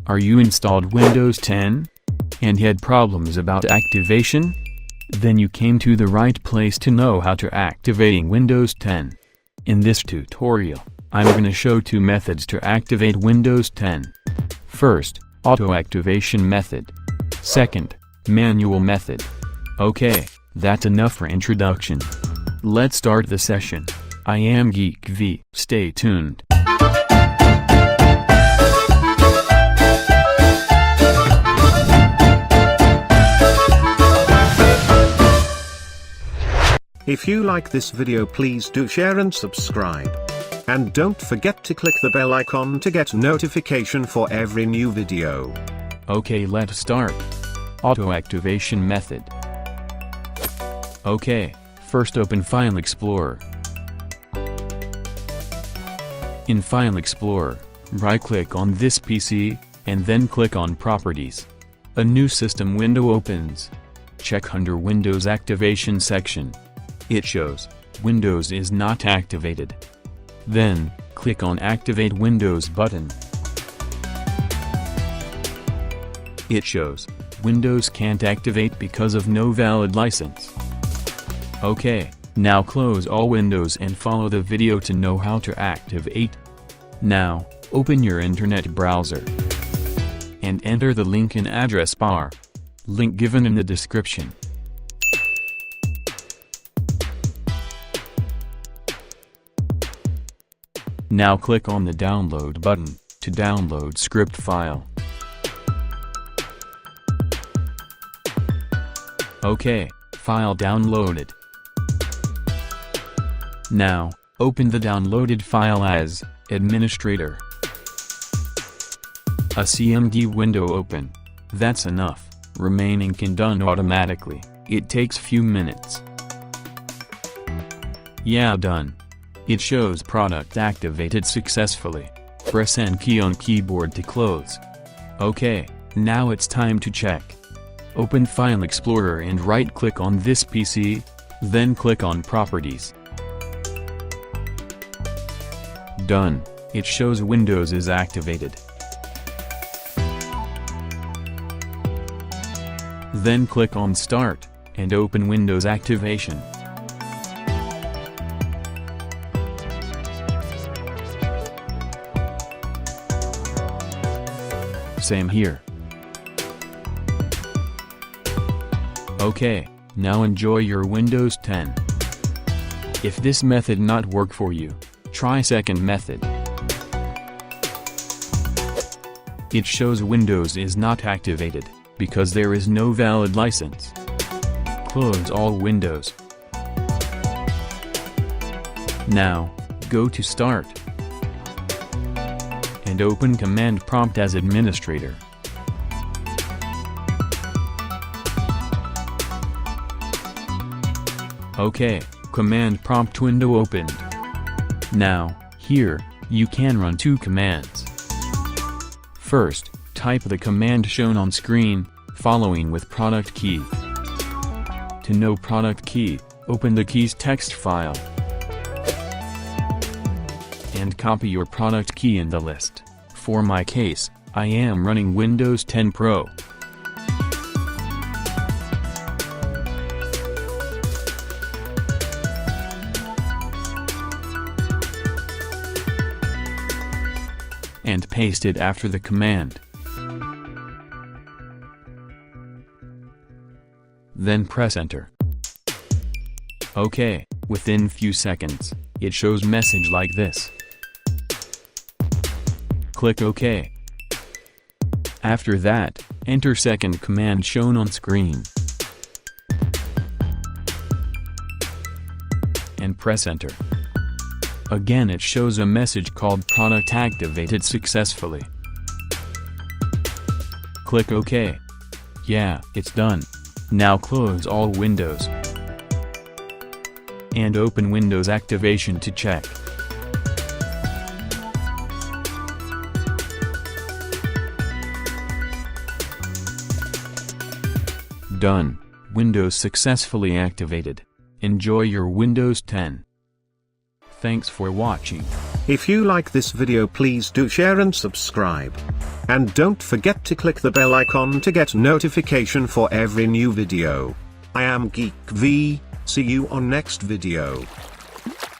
Are you installed Windows 10? And had problems about activation? Then you came to the right place to know how to activating Windows 10. In this tutorial, I'm gonna show two methods to activate Windows 10. First, auto activation method. Second, manual method. Okay, that's enough for introduction. Let's start the session. I am Geekv. Stay tuned. If you like this video, please do share and subscribe. And don't forget to click the bell icon to get notification for every new video. Okay, let's start. Auto activation method. Okay, first open File Explorer. In File Explorer, right-click on this PC, and then click on Properties. A new system window opens. Check under Windows Activation section. It shows, Windows is not activated. Then, click on Activate Windows button. It shows, Windows can't activate because of no valid license. Okay, now close all windows and follow the video to know how to activate. Now, open your internet browser. And enter the link in address bar. Link given in the description. Now click on the download button, to download script file. Okay, file downloaded. Now, open the downloaded file as administrator. A CMD window open. That's enough, remaining can done automatically, it takes few minutes. Yeah, done. It shows product activated successfully. Press N key on keyboard to close. Okay, now it's time to check. Open File Explorer and right-click on this PC, then click on Properties. Done, it shows Windows is activated. Then click on Start, and open Windows Activation. Same here. Okay, now enjoy your Windows 10. If this method not work for you, try second method. It shows Windows is not activated, because there is no valid license. Close all windows. Now, go to Start. And open Command Prompt as administrator. Okay, Command Prompt window opened. Now, here, you can run two commands. First, type the command shown on screen, following with product key. To know product key, open the keys text file. And copy your product key in the list. For my case, I am running Windows 10 Pro. And paste it after the command. Then press Enter. Okay, within few seconds, it shows message like this. Click OK. After that, enter second command shown on screen. And press Enter. Again it shows a message called Product Activated Successfully. Click OK. Yeah, it's done. Now close all windows. And open Windows Activation to check. Done. Windows successfully activated. Enjoy your Windows 10. Thanks for watching. If you like this video, please do share and subscribe. And don't forget to click the bell icon to get notification for every new video. I am Geekv, see you on next video.